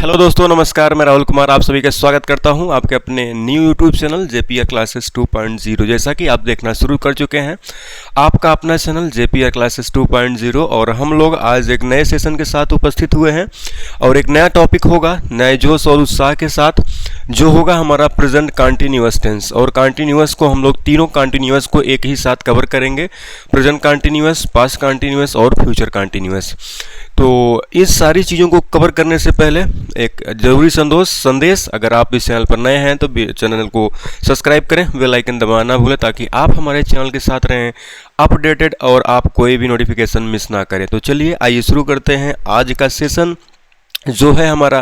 Hello दोस्तों, नमस्कार। मैं राहुल कुमार आप सभी का स्वागत करता हूं आपके अपने new YouTube channel JPR classes 2.0। जैसा कि आप देखना शुरू कर चुके हैं आपका अपना चैनल जेपीआर क्लासेस 2.0 और हम लोग आज एक नए सेशन के साथ उपस्थित हुए हैं और एक नया टॉपिक होगा नए जोश और उत्साह के साथ, जो होगा हमारा प्रेजेंट कंटिन्यूअस टेंस। और कंटिन्यूअस को हम लोग तीनों कंटिन्यूअस को एक ही साथ कवर करेंगे, प्रेजेंट कंटिन्यूअस, पास्ट कंटिन्यूअस और फ्यूचर कंटिन्यूअस। तो इस सारी चीज़ों को कवर करने से पहले एक ज़रूरी संदेश, अगर आप इस चैनल पर नए हैं तो चैनल को सब्सक्राइब करें, बेल आइकन दबाना ना भूलें ताकि आप हमारे चैनल के साथ रहें अपडेटेड और आप कोई भी नोटिफिकेशन मिस ना करें। तो चलिए आइए शुरू करते हैं आज का सेशन, जो है हमारा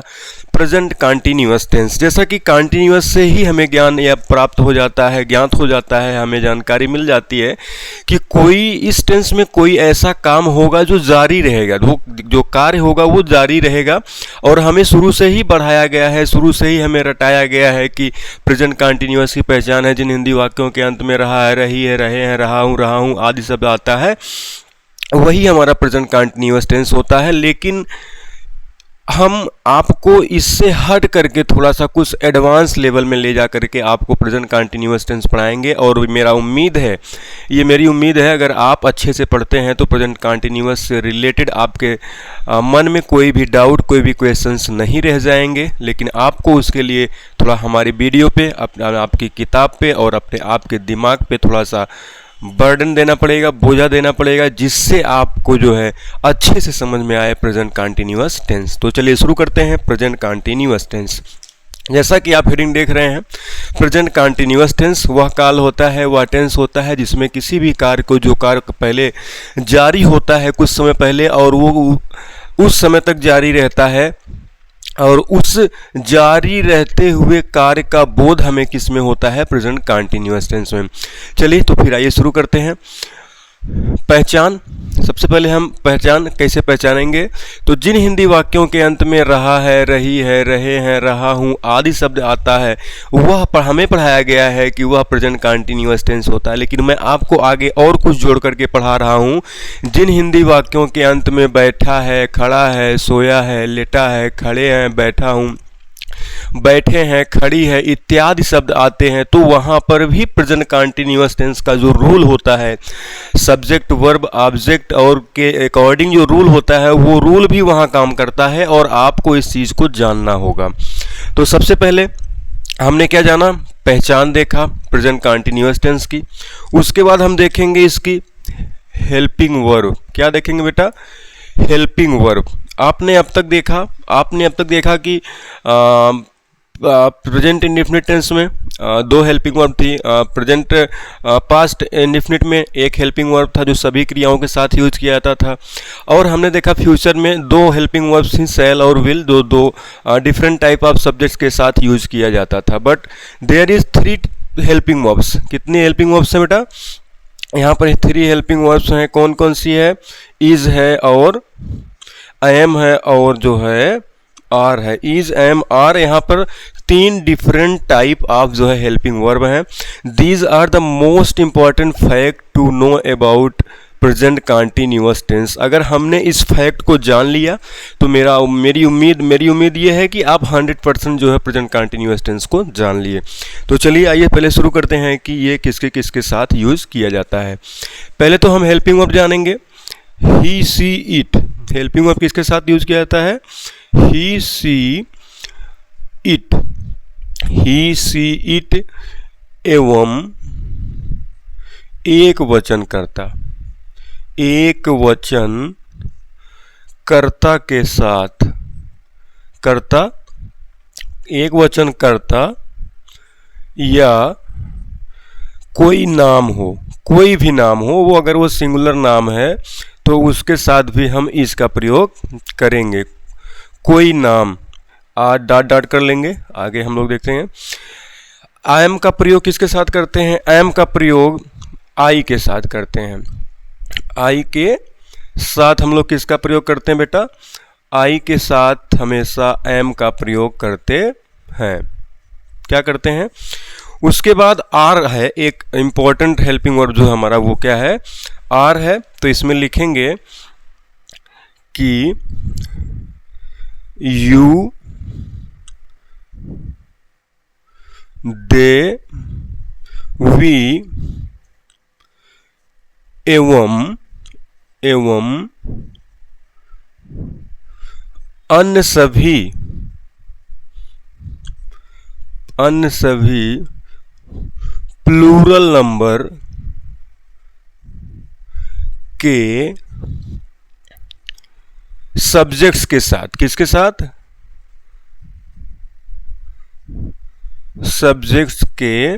प्रेजेंट कंटिन्यूअस टेंस। जैसा कि कंटिन्यूअस से ही हमें ज्ञान या प्राप्त हो जाता है, ज्ञात हो जाता है, हमें जानकारी मिल जाती है कि कोई इस टेंस में कोई ऐसा काम होगा जो जारी रहेगा, जो कार्य होगा वो जारी रहेगा और हमें शुरू से ही बढ़ाया गया है, शुरू से ही हमें रटाया गया है कि प्रेजेंट कंटिन्यूअस की पहचान है जिन हिंदी वाक्यों के अंत में रहा है, रही है, रहे हैं, रहा हूँ आदि शब्द आता है, वही हमारा प्रेजेंट कंटिन्यूअस टेंस होता है। लेकिन हम आपको इससे हट करके थोड़ा सा कुछ एडवांस लेवल में ले जा करके आपको प्रेजेंट कंटिन्यूअस टेंस पढ़ाएंगे और मेरी उम्मीद है अगर आप अच्छे से पढ़ते हैं तो प्रेजेंट कंटिन्यूअस से रिलेटेड आपके मन में कोई भी डाउट, कोई भी क्वेश्चंस नहीं रह जाएंगे। लेकिन आपको उसके लिए थोड़ा हमारी वीडियो पे, आपकी किताब पे और अपने आपके दिमाग पे थोड़ा सा बर्डन देना पड़ेगा, बोझा देना पड़ेगा, जिससे आपको जो है अच्छे से समझ में आए प्रेजेंट कंटिन्यूअस टेंस। तो चलिए शुरू करते हैं प्रेजेंट कंटिन्यूअस टेंस। जैसा कि आप हेडिंग देख रहे हैं, प्रेजेंट कंटिन्यूअस टेंस वह काल होता है, वह टेंस होता है जिसमें किसी भी कार्य को, जो कार्य पहले जारी होता है कुछ समय पहले और वो उस समय तक जारी रहता है और उस जारी रहते हुए कार्य का बोध हमें किस में होता है, प्रेजेंट कंटिन्यूअस टेंस में। चलिए तो फिर आइए शुरू करते हैं। पहचान, सबसे पहले हम पहचान कैसे पहचानेंगे, तो जिन हिंदी वाक्यों के अंत में रहा है, रही है, रहे हैं, रहा हूँ आदि शब्द आता है वह हमें पढ़ाया गया है कि वह प्रेजेंट कंटिन्यूअस टेंस होता है। लेकिन मैं आपको आगे और कुछ जोड़ करके पढ़ा रहा हूँ। जिन हिंदी वाक्यों के अंत में बैठा है, खड़ा है, सोया है, लेटा है, खड़े हैं, बैठा हूँ, बैठे हैं, खड़ी है इत्यादि शब्द आते हैं तो वहाँ पर भी प्रेजेंट कंटिन्यूअस टेंस का जो रूल होता है, सब्जेक्ट, वर्ब, ऑब्जेक्ट और के अकॉर्डिंग जो रूल होता है वो रूल भी वहाँ काम करता है और आपको इस चीज़ को जानना होगा। तो सबसे पहले हमने क्या जाना, पहचान देखा प्रेजेंट कंटिन्यूअस टेंस की। उसके बाद हम देखेंगे इसकी हेल्पिंग वर्ब। क्या देखेंगे बेटा? Helping verb. आपने अब तक देखा कि प्रेजेंट इंडेफिनिट टेंस में दो हेल्पिंग वर्ब थी, प्रेजेंट पास्ट इंडेफिनिट में एक हेल्पिंग वर्ब था जो सभी क्रियाओं के साथ यूज किया जाता था, और हमने देखा फ्यूचर में दो हेल्पिंग वर्ब्स थी, शैल और विल, दो डिफरेंट टाइप ऑफ सब्जेक्ट्स के साथ यूज किया जाता था। But there is 3 helping verbs. कितनी हेल्पिंग वर्ब्स हैं बेटा? यहाँ पर 3 हेल्पिंग वर्ब्स हैं। कौन कौन सी है? इज है और एम है और जो है आर है। इज, एम, आर, यहाँ पर 3 डिफरेंट टाइप ऑफ जो है हेल्पिंग वर्ब हैं। These are the most important fact to know about present continuous tense. अगर हमने इस फैक्ट को जान लिया तो मेरी उम्मीद ये है कि आप 100% जो है प्रेजेंट कंटिन्यूअस टेंस को जान लिए। तो चलिए आइए पहले शुरू करते हैं कि ये किसके साथ यूज किया जाता है। पहले तो हम हेल्पिंग वर्ब जानेंगे। ही, सी, इट। हेल्पिंग वर्ब किसके साथ यूज किया जाता है? ही, सी, इट। ही, सी, इट एवं एक वचन कर्ता। एक वचन कर्ता के साथ, कर्ता, एक वचन कर्ता या कोई नाम हो, कोई भी नाम हो, वो अगर वो सिंगुलर नाम है तो उसके साथ भी हम इसका प्रयोग करेंगे। कोई नाम, डॉट कर लेंगे। आगे हम लोग देखते हैं आई एम का प्रयोग किसके साथ करते हैं? एम का प्रयोग आई के साथ करते हैं। आई के साथ हम लोग किसका प्रयोग करते हैं बेटा? आई के साथ हमेशा एम का प्रयोग करते हैं। क्या करते हैं? उसके बाद आर है, एक इम्पॉर्टेंट हेल्पिंग वर्ब जो हमारा, वो क्या है? आर है। तो इसमें लिखेंगे कि यू दे, वी एवं अन्य सभी प्लूरल नंबर के सब्जेक्ट्स के साथ, किसके साथ? सब्जेक्ट्स के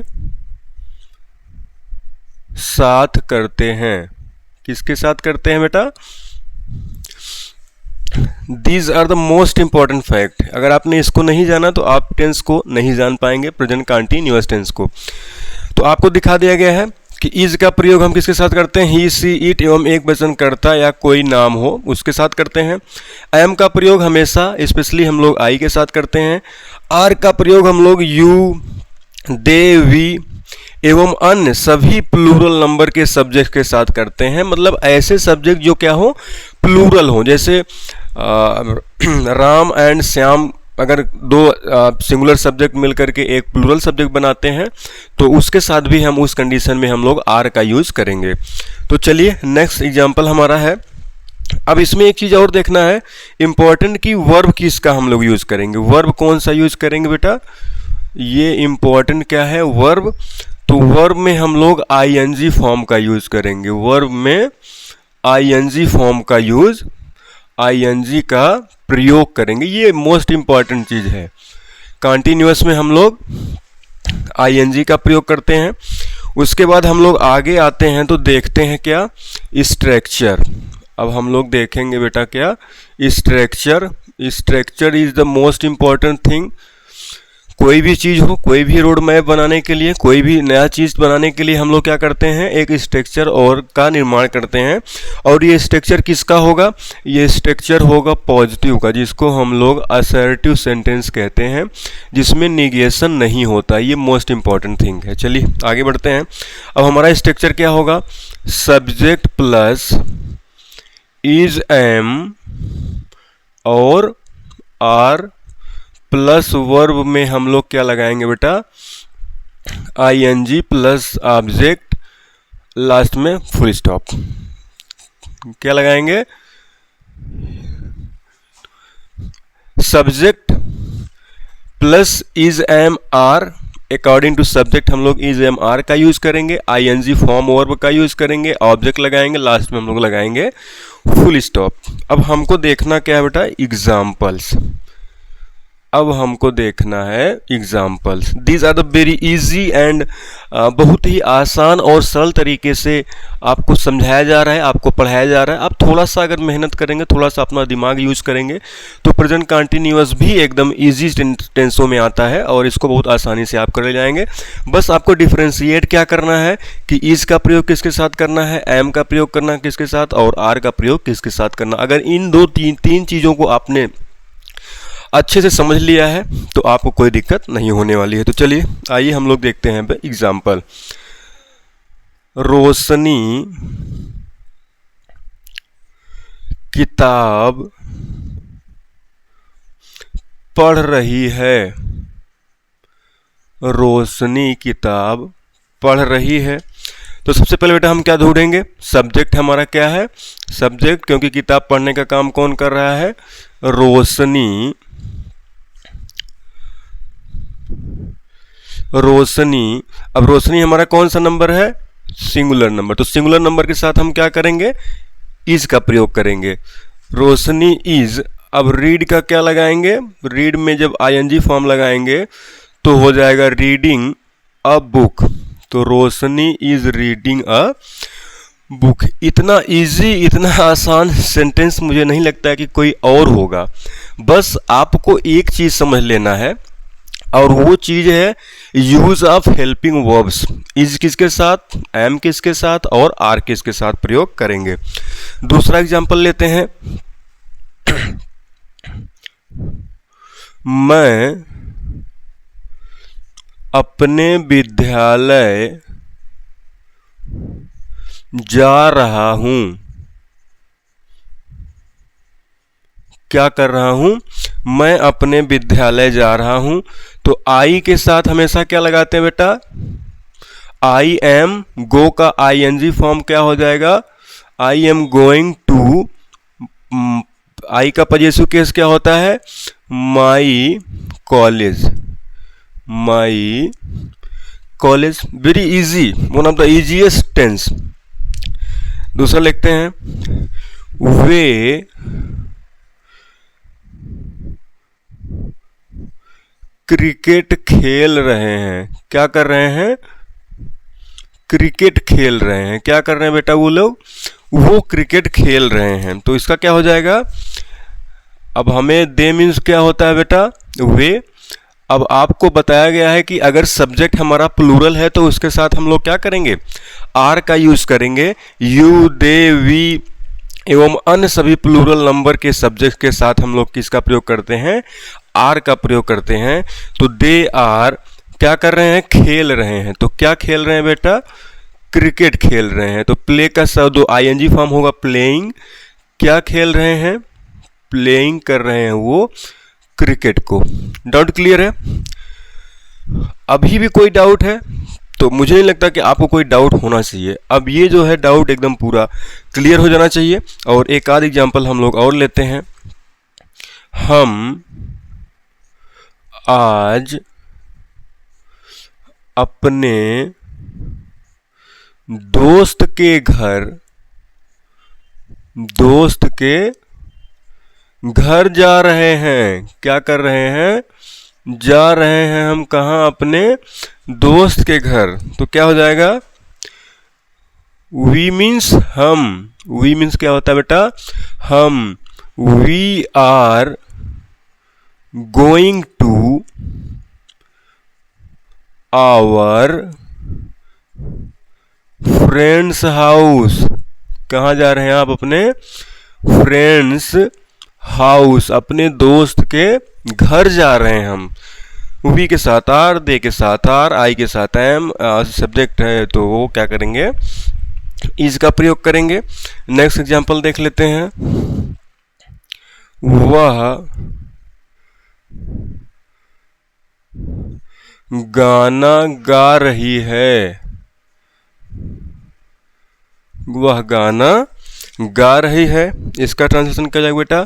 साथ करते हैं। किसके साथ करते हैं बेटा? These are the most important fact. अगर आपने इसको नहीं जाना तो आप टेंस को नहीं जान पाएंगे, प्रेजेंट कंटीन्यूअस टेंस को। तो आपको दिखा दिया गया है कि इज का प्रयोग हम किसके साथ करते हैं? ही, सी, इट एवं एक वचन कर्ता या कोई नाम हो उसके साथ करते हैं। एम का प्रयोग हमेशा स्पेशली हम लोग आई के साथ करते हैं। आर का प्रयोग हम लोग यू, दे, वी एवं अन्य सभी प्लूरल नंबर के सब्जेक्ट के साथ करते हैं। मतलब ऐसे सब्जेक्ट जो क्या हो, प्लूरल हो। जैसे राम एंड श्याम, अगर दो सिंगुलर सब्जेक्ट मिलकर के एक प्लूरल सब्जेक्ट बनाते हैं तो उसके साथ भी हम उस कंडीशन में हम लोग आर का यूज करेंगे। तो चलिए नेक्स्ट एग्जांपल हमारा है। अब इसमें एक चीज़ और देखना है इम्पोर्टेंट कि वर्ब किसका हम लोग यूज करेंगे। वर्ब कौन सा यूज करेंगे बेटा? ये इम्पोर्टेंट क्या है? वर्ब। तो वर्ब में हम लोग आईएनजी फॉर्म का यूज करेंगे। वर्ब में आईएनजी फॉर्म का यूज, आईएनजी का प्रयोग करेंगे। ये मोस्ट इंपॉर्टेंट चीज है। कंटिन्यूअस में हम लोग आईएनजी का प्रयोग करते हैं। उसके बाद हम लोग आगे आते हैं तो देखते हैं क्या? स्ट्रक्चर। अब हम लोग देखेंगे बेटा क्या? Structure. Structure is the most important thing. कोई भी चीज़ हो, कोई भी रोड मैप बनाने के लिए, कोई भी नया चीज़ बनाने के लिए हम लोग क्या करते हैं? एक स्ट्रक्चर और का निर्माण करते हैं। और ये स्ट्रक्चर किसका होगा? ये स्ट्रक्चर होगा पॉजिटिव का, जिसको हम लोग असर्टिव सेंटेंस कहते हैं, जिसमें निगेशन नहीं होता। ये मोस्ट इंपॉर्टेंट थिंग है। चलिए आगे बढ़ते हैं। अब हमारा स्ट्रक्चर क्या होगा? सब्जेक्ट प्लस इज, एम और आर प्लस वर्ब में हम लोग क्या लगाएंगे बेटा? आईएनजी प्लस ऑब्जेक्ट, लास्ट में फुल स्टॉप। क्या लगाएंगे? Subject plus is, am, are. According to subject हम लोग इज, एम, आर का यूज करेंगे। आईएनजी फॉर्म वर्ब का यूज करेंगे। ऑब्जेक्ट लगाएंगे, लास्ट में हम लोग लगाएंगे फुल स्टॉप। अब हमको देखना क्या है बेटा? एग्जाम्पल्स। अब हमको देखना है examples. These are the very easy and बहुत ही आसान और सरल तरीके से आपको समझाया जा रहा है, आपको पढ़ाया जा रहा है। आप थोड़ा सा अगर मेहनत करेंगे, थोड़ा सा अपना दिमाग यूज करेंगे तो प्रेजेंट कंटिन्यूअस भी एकदम इजी टेंसों में आता है और इसको बहुत आसानी से आप कर ले जाएंगे। बस आपको डिफ्रेंशिएट क्या करना है कि इज का प्रयोग किसके साथ करना है, एम का प्रयोग करना है किसके साथ, और आर का प्रयोग किसके साथ करना। अगर इन दो तीन चीज़ों को आपने अच्छे से समझ लिया है तो आपको कोई दिक्कत नहीं होने वाली है। तो चलिए आइए हम लोग देखते हैं एग्जाम्पल। रोशनी किताब पढ़ रही है। रोशनी किताब पढ़ रही है। तो सबसे पहले बेटा हम क्या ढूंढेंगे? सब्जेक्ट हमारा क्या है? सब्जेक्ट, क्योंकि किताब पढ़ने का काम कौन कर रहा है? रोशनी। रोशनी, अब रोशनी हमारा कौन सा नंबर है? Singular number. तो सिंगुलर नंबर के साथ हम क्या करेंगे? इज का प्रयोग करेंगे। रोशनी इज। अब रीड का क्या लगाएंगे? रीड में जब आईएनजी फॉर्म लगाएंगे तो हो जाएगा रीडिंग अ बुक। तो रोशनी इज रीडिंग अ बुक। इतना इजी, इतना आसान सेंटेंस मुझे नहीं लगता है कि कोई और होगा। बस आपको एक चीज समझ लेना है और वो चीज है use of helping verbs. Is किसके साथ, एम किसके साथ और आर किसके साथ प्रयोग करेंगे। दूसरा एग्जांपल लेते हैं। मैं अपने विद्यालय जा रहा हूं। क्या कर रहा हूं? मैं अपने विद्यालय जा रहा हूँ। तो आई के साथ हमेशा क्या लगाते हैं बेटा? आई एम, गो का ING फॉर्म क्या हो जाएगा? I am going to. I का पजेसिव केस क्या होता है? My college, my college. Very easy, one of the easiest tense. दूसरा लिखते हैं, वे क्रिकेट खेल रहे हैं। क्या कर रहे हैं? क्रिकेट खेल रहे हैं। क्या कर रहे हैं बेटा वो लोग? वो क्रिकेट खेल रहे हैं। तो इसका क्या हो जाएगा? अब हमें दे मीन्स क्या होता है बेटा? वे। अब आपको बताया गया है कि अगर सब्जेक्ट हमारा प्लूरल है तो उसके साथ हम लोग क्या करेंगे? आर का यूज करेंगे। यू, दे, वी एवं अन्य सभी प्लूरल नंबर के सब्जेक्ट के साथ हम लोग किसका प्रयोग करते हैं? आर का प्रयोग करते हैं। तो दे आर क्या कर रहे हैं? खेल रहे हैं। तो क्या खेल रहे हैं बेटा? क्रिकेट खेल रहे हैं। तो प्ले का शब्द ING फॉर्म होगा प्लेइंग। क्या खेल रहे हैं? प्लेइंग कर रहे हैं वो क्रिकेट को। डाउट क्लियर है? अभी भी कोई डाउट है? तो मुझे नहीं लगता कि आपको कोई डाउट होना चाहिए। अब ये जो है डाउट एकदम पूरा क्लियर हो जाना चाहिए। और एक आध एग्जाम्पल हम लोग और लेते हैं। हम आज अपने दोस्त के घर जा रहे हैं। क्या कर रहे हैं? जा रहे हैं हम कहाँ? अपने दोस्त के घर। तो क्या हो जाएगा? वी मीन्स हम। वी मीन्स क्या होता है बेटा? हम। We are going to our friends house. कहाँ जा रहे हैं आप? अपने फ्रेंड्स हाउस, अपने दोस्त के घर जा रहे हैं हम। वी के साथ आर, दे के साथ आर, आई के साथ एम, सब्जेक्ट है तो वो क्या करेंगे? इज का प्रयोग करेंगे। नेक्स्ट एग्जांपल देख लेते हैं। वह गाना गा रही है। वह गाना गा रही है। इसका ट्रांसलेशन क्या जाएगा बेटा?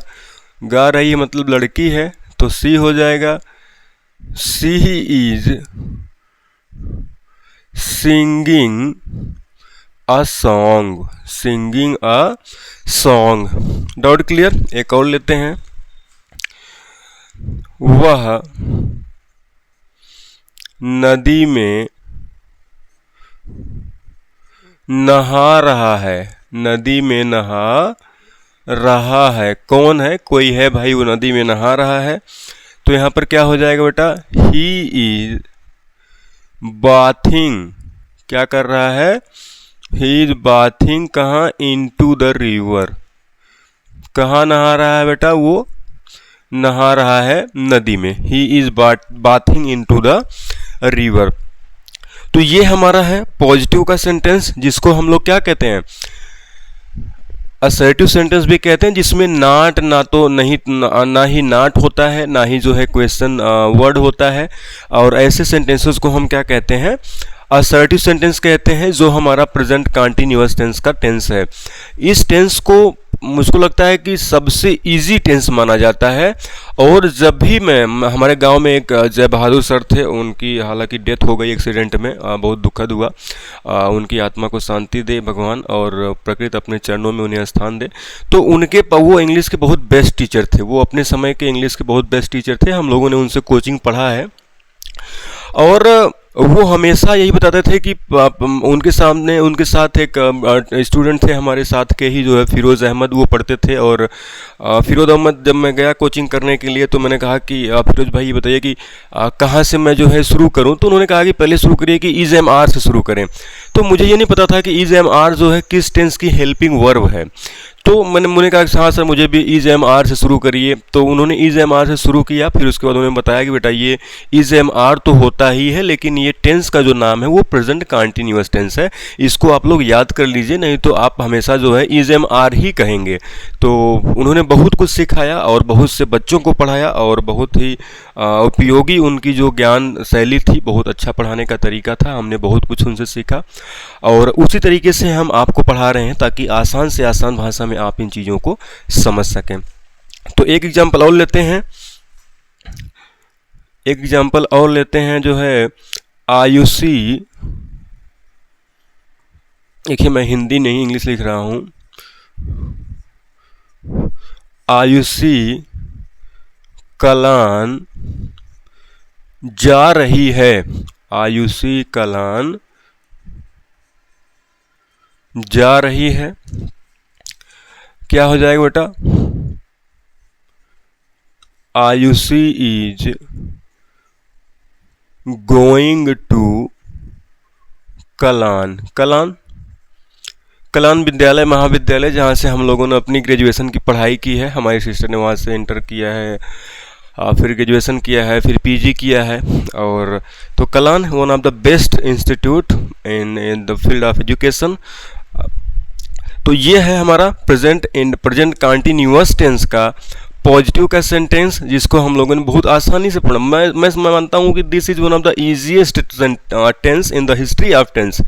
गा रही है मतलब लड़की है, तो सी हो जाएगा। She is singing a song. Singing a song. Doubt clear? एक और लेते हैं। वह नदी में नहा रहा है। नदी में नहा रहा है। कौन है? कोई है भाई, वो नदी में नहा रहा है। तो यहाँ पर क्या हो जाएगा बेटा? He is bathing. क्या कर रहा है? ही इज बाथिंग कहाँ? Into the river. कहाँ नहा रहा है बेटा? वो नहा रहा है नदी में। He is bathing into the river. तो ये हमारा है पॉजिटिव का सेंटेंस, जिसको हम लोग क्या कहते हैं? असर्टिव सेंटेंस भी कहते हैं, जिसमें नाट ना ही नाट होता है, ना ही जो है क्वेश्चन वर्ड होता है। और ऐसे सेंटेंसेस को हम क्या कहते हैं? असर्टिव सेंटेंस कहते हैं, जो हमारा प्रेजेंट कंटिन्यूअस टेंस का टेंस है। इस टेंस को मुझको लगता है कि सबसे इजी टेंस माना जाता है। और जब भी हमारे गांव में एक जय बहादुर सर थे, उनकी हालांकि डेथ हो गई एक्सीडेंट में, बहुत दुखद हुआ। उनकी आत्मा को शांति दे भगवान, और प्रकृति अपने चरणों में उन्हें स्थान दे। तो वो इंग्लिश के बहुत बेस्ट टीचर थे। वो अपने समय के इंग्लिश के बहुत बेस्ट टीचर थे। हम लोगों ने उनसे कोचिंग पढ़ा है। और वो हमेशा यही बताते थे कि उनके साथ एक स्टूडेंट थे हमारे साथ के ही, जो है फिरोज़ अहमद, वो पढ़ते थे। और फिरोज़ अहमद जब मैं गया कोचिंग करने के लिए, तो मैंने कहा कि फिरोज़ भाई ये बताइए कि कहाँ से मैं जो है शुरू करूँ। तो उन्होंने कहा कि पहले शुरू करिए कि इज एम आर से शुरू करें। तो मुझे ये नहीं पता था कि इज एम आर जो है किस टेंस की हेल्पिंग वर्ब है। तो मैंने कहा हाँ सर मुझे भी इज एम आर से शुरू करिए। तो उन्होंने इज एम आर से शुरू किया। फिर उसके बाद उन्होंने बताया कि बेटा ये इज एम आर तो होता ही है, लेकिन ये टेंस का जो नाम है वो प्रेजेंट कंटिन्यूअस टेंस है। इसको आप लोग याद कर लीजिए, नहीं तो आप हमेशा जो है इज एम आर ही कहेंगे। तो उन्होंने बहुत कुछ सिखाया और बहुत से बच्चों को पढ़ाया और बहुत ही उपयोगी उनकी जो ज्ञान शैली थी, बहुत अच्छा पढ़ाने का तरीका था। हमने बहुत कुछ उनसे सीखा और उसी तरीके से हम आपको पढ़ा रहे हैं ताकि आसान से आसान भाषा में आप इन चीज़ों को समझ सकें। तो एक एग्जाम्पल और लेते हैं जो है आयुषी। देखिए मैं हिंदी नहीं इंग्लिश लिख रहा हूँ। आयुषी कलान जा रही है। आयुषी कलान जा रही है। क्या हो जाएगा बेटा? Ayushi is going to Kalan. Kalan विद्यालय महाविद्यालय जहाँ से हम लोगों ने अपनी ग्रेजुएशन की पढ़ाई की है। हमारी सिस्टर ने वहाँ से इंटर किया है, फिर ग्रेजुएशन किया है, फिर पीजी किया है। और तो कलान one of the best institute in the field of education. तो ये है हमारा प्रेजेंट कंटिन्यूअस टेंस का पॉजिटिव का सेंटेंस, जिसको हम लोगों ने बहुत आसानी से पढ़ा। मैं मानता हूँ कि this is one of the easiest tense in the history of tense.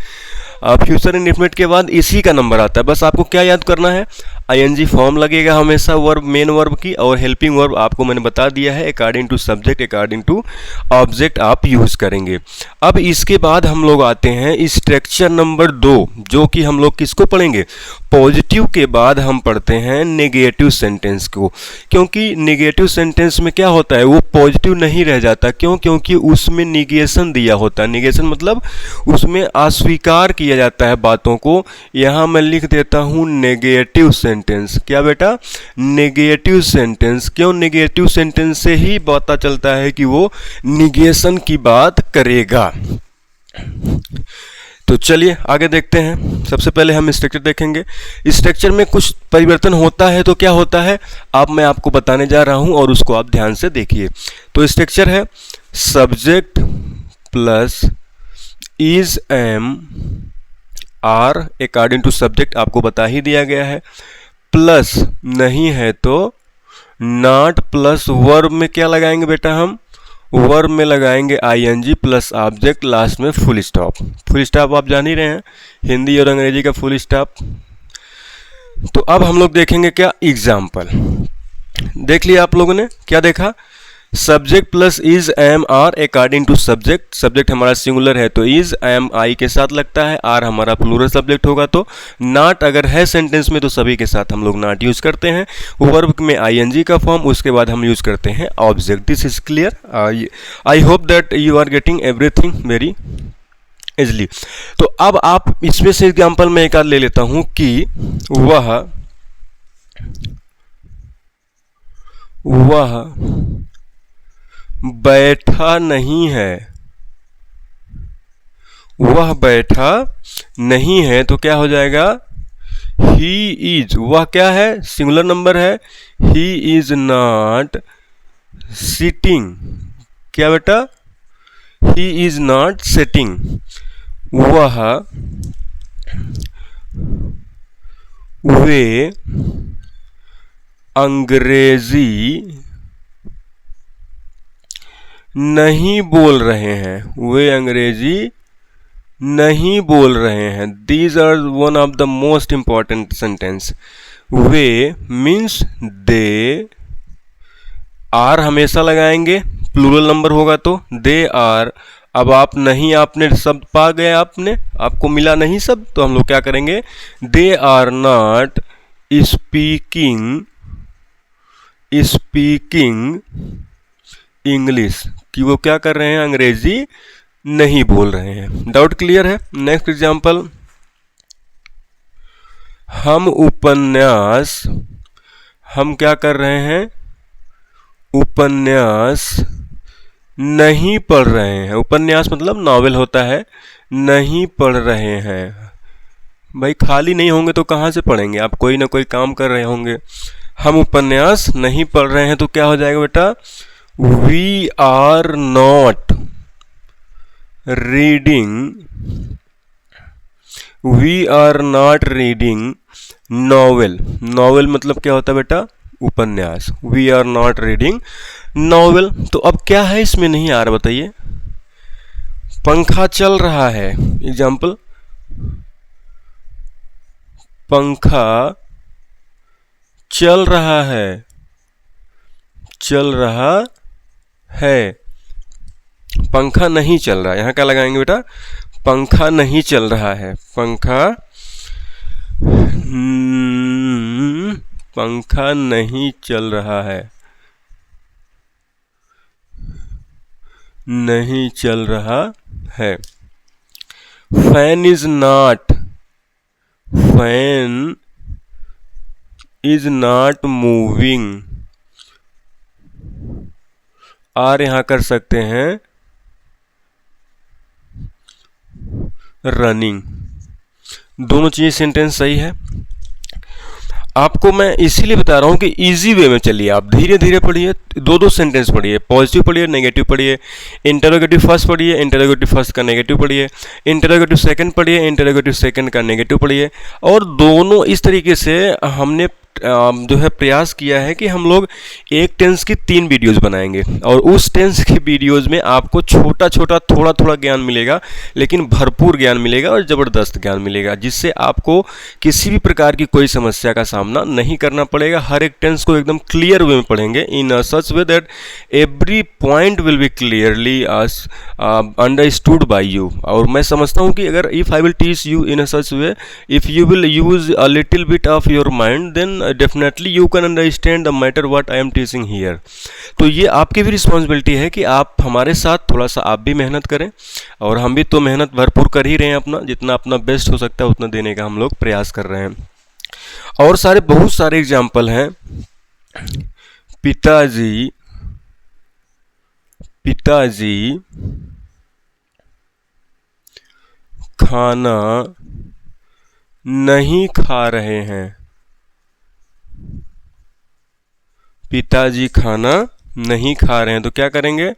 Future indefinite के बाद इसी का नंबर आता है। बस आपको क्या याद करना है, आईएनजी फॉर्म लगेगा हमेशा वर्ब, मेन वर्ब की, और हेल्पिंग वर्ब आपको मैंने बता दिया है। According to subject, according to object आप यूज करेंगे। अब इसके बाद हम लोग आते हैं स्ट्रक्चर नंबर 2, जो कि हम लोग किसको पढ़ेंगे? पॉजिटिव के बाद हम पढ़ते हैं नेगेटिव सेंटेंस को। क्योंकि नेगेटिव सेंटेंस में क्या होता है, वो पॉजिटिव नहीं रह जाता। क्यों? क्योंकि उसमें निगेशन दिया होता है। निगेशन मतलब उसमें अस्वीकार किया जाता है बातों को। यहाँ मैं लिख देता हूँ नेगेटिव सेंटेंस। क्या बेटा? Negative sentence. क्यों? नेगेटिव सेंटेंस से ही पता चलता है कि वो निगेशन की बात करेगा। तो चलिए आगे देखते हैं। सबसे पहले हम स्ट्रक्चर देखेंगे। स्ट्रक्चर में कुछ परिवर्तन होता है तो क्या होता है अब मैं आपको बताने जा रहा हूं और उसको आप ध्यान से देखिए। तो स्ट्रक्चर है subject plus is am are, according to subject आपको बता ही दिया गया है। प्लस नहीं है तो नॉट, प्लस वर्ब में क्या लगाएंगे बेटा? हम वर्ब में लगाएंगे आईएनजी प्लस ऑब्जेक्ट, लास्ट में फुल स्टॉप। फुल स्टॉप आप जान ही रहे हैं, हिंदी और अंग्रेजी का फुल स्टॉप। तो अब हम लोग देखेंगे क्या एग्जाम्पल। देख लिया आप लोगों ने, क्या देखा? Subject plus is am are according to subject. Subject हमारा सिंगुलर है तो इज एम आई के साथ लगता है, आर हमारा प्लूरल सब्जेक्ट होगा। तो नॉट अगर है सेंटेंस में तो सभी के साथ हम लोग नॉट यूज करते हैं। वर्ब में आईएनजी का फॉर्म, उसके बाद हम यूज करते हैं object. This is clear. I hope that you are getting everything very easily. तो अब आप इसमें से एग्जाम्पल में एक आध ले लेता हूं कि वह बैठा नहीं है। वह बैठा नहीं है तो क्या हो जाएगा? He is. वह क्या है? सिंगुलर नंबर है। He is not sitting. क्या बेटा? He is not sitting. वे अंग्रेजी नहीं बोल रहे हैं। वे अंग्रेजी नहीं बोल रहे हैं। These are one of the most important sentence. वे मीन्स दे, आर हमेशा लगाएंगे, प्लूरल नंबर होगा तो दे आर। अब आप नहीं, आपने शब्द पा गए, आपको मिला नहीं शब्द, तो हम लोग क्या करेंगे? They are not speaking English, कि वो क्या कर रहे हैं? अंग्रेजी नहीं बोल रहे हैं। डाउट क्लियर है? नेक्स्ट एग्जांपल, हम क्या कर रहे हैं? उपन्यास नहीं पढ़ रहे हैं। उपन्यास मतलब नॉवेल होता है। नहीं पढ़ रहे हैं। भाई खाली नहीं होंगे तो कहाँ से पढ़ेंगे, आप कोई ना कोई काम कर रहे होंगे। हम उपन्यास नहीं पढ़ रहे हैं तो क्या हो जाएगा बेटा, we are not reading, we are not reading novel. Novel मतलब क्या होता है बेटा, उपन्यास। We are not reading novel. तो अब क्या है इसमें नहीं आ रहा बताइए, पंखा चल रहा है, एग्जाम्पल, पंखा चल रहा है, चल रहा है। पंखा नहीं चल रहा है, यहां क्या लगाएंगे बेटा, पंखा नहीं चल रहा है, पंखा पंखा नहीं चल रहा है, नहीं चल रहा है। Fan is not, fan is not moving. Are यहां कर सकते हैं रनिंग। दोनों चीजें सेंटेंस सही है। आपको मैं इसीलिए बता रहा हूं कि इजी वे में चलिए, आप धीरे धीरे पढ़िए, दो दो सेंटेंस पढ़िए, पॉजिटिव पढ़िए, नेगेटिव पढ़िए, इंटरोगेटिव फर्स्ट पढ़िए, इंटरोगेटिव फर्स्ट का नेगेटिव पढ़िए, इंटरोगेटिव सेकंड पढ़िए, इंटरोगेटिव सेकंड का नेगेटिव पढ़िए। और दोनों इस तरीके से हमने जो है प्रयास किया है कि हम लोग एक टेंस की 3 वीडियोस बनाएंगे, और उस टेंस के वीडियोस में आपको छोटा छोटा थोड़ा थोड़ा ज्ञान मिलेगा, लेकिन भरपूर ज्ञान मिलेगा और ज़बरदस्त ज्ञान मिलेगा, जिससे आपको किसी भी प्रकार की कोई समस्या का सामना नहीं करना पड़ेगा। हर एक टेंस को एकदम क्लियर वे में पढ़ेंगे, in a such way that every point will be clearly understood by you. और मैं समझता हूँ कि अगर if I will teach you in a such way, if you will use a little bit of your mind, then definitely you can understand the matter what I am teaching here. तो ये आपकी भी responsibility है कि आप हमारे साथ थोड़ा सा आप भी मेहनत करें, और हम भी तो मेहनत भरपूर कर ही रहे हैं, अपना जितना अपना बेस्ट हो सकता है उतना देने का हम लोग प्रयास कर रहे हैं। और सारे बहुत सारे एग्जाम्पल हैं। पिताजी, पिताजी खाना नहीं खा रहे हैं, पिताजी खाना नहीं खा रहे हैं, तो क्या करेंगे,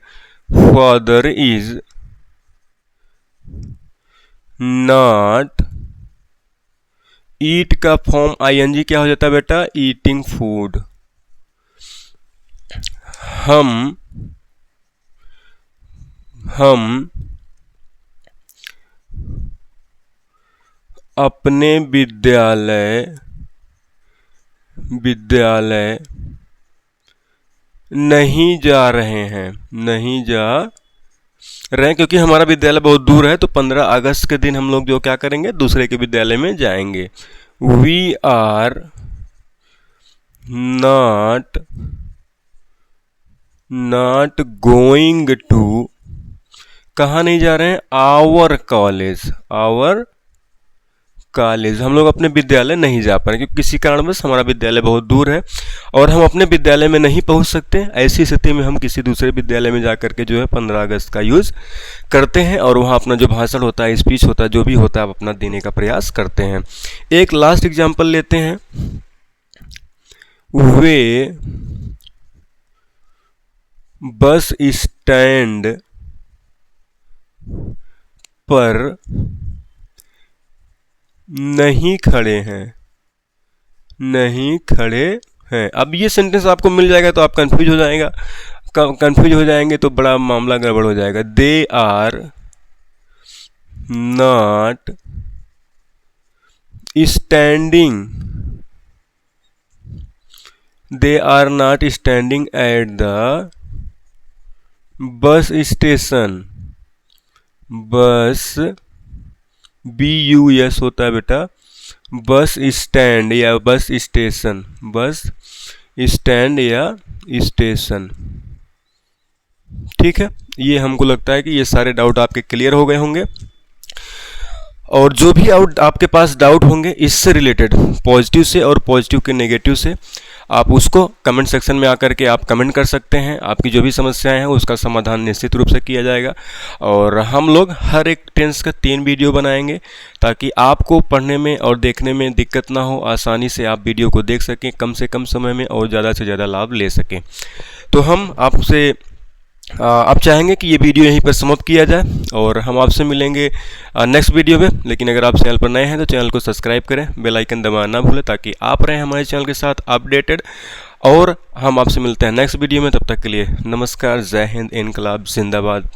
फादर इज नॉट, ईट का फॉर्म आईएनजी क्या हो जाता है बेटा, ईटिंग फूड। हम अपने विद्यालय नहीं जा रहे हैं, नहीं जा रहे हैं क्योंकि हमारा विद्यालय बहुत दूर है, तो 15 अगस्त के दिन हम लोग जो क्या करेंगे, दूसरे के विद्यालय में जाएंगे। We are not going to, कहाँ नहीं जा रहे हैं, आवर कॉलेज, आवर कॉलेज। हम लोग अपने विद्यालय नहीं जा पा रहे क्योंकि किसी कारणवश हमारा विद्यालय बहुत दूर है और हम अपने विद्यालय में नहीं पहुंच सकते। ऐसी स्थिति में हम किसी दूसरे विद्यालय में जा करके जो है 15 अगस्त का यूज़ करते हैं और वहाँ अपना जो भाषण होता है, स्पीच होता है, जो भी होता है, आप अपना देने का प्रयास करते हैं। एक लास्ट एग्जाम्पल लेते हैं। वे बस स्टैंड पर नहीं खड़े हैं, नहीं खड़े हैं। अब ये सेंटेंस आपको मिल जाएगा तो आप कंफ्यूज हो जाएगा, कंफ्यूज हो जाएंगे तो बड़ा मामला गड़बड़ हो जाएगा। They are not standing, they are not standing at the bus station, bus BUS होता है बेटा, बस स्टैंड या बस स्टेशन, बस स्टैंड या स्टेशन। ठीक है, ये हमको लगता है कि ये सारे डाउट आपके क्लियर हो गए होंगे। और जो भी आपके पास डाउट होंगे इससे रिलेटेड, पॉजिटिव से और पॉजिटिव के नेगेटिव से, आप उसको कमेंट सेक्शन में आकर के आप कमेंट कर सकते हैं। आपकी जो भी समस्याएं हैं उसका समाधान निश्चित रूप से किया जाएगा। और हम लोग हर एक टेंस का 3 वीडियो बनाएंगे ताकि आपको पढ़ने में और देखने में दिक्कत ना हो, आसानी से आप वीडियो को देख सकें कम से कम समय में और ज़्यादा से ज़्यादा लाभ ले सकें। तो हम आपसे आप चाहेंगे कि ये वीडियो यहीं पर समाप्त किया जाए और हम आपसे मिलेंगे नेक्स्ट वीडियो में। लेकिन अगर आप चैनल पर नए हैं तो चैनल को सब्सक्राइब करें, बेल आइकन दबाना ना भूलें ताकि आप रहें हमारे चैनल के साथ अपडेटेड। और हम आपसे मिलते हैं नेक्स्ट वीडियो में। तब तक के लिए नमस्कार, जय हिंद, इनकलाब जिंदाबाद।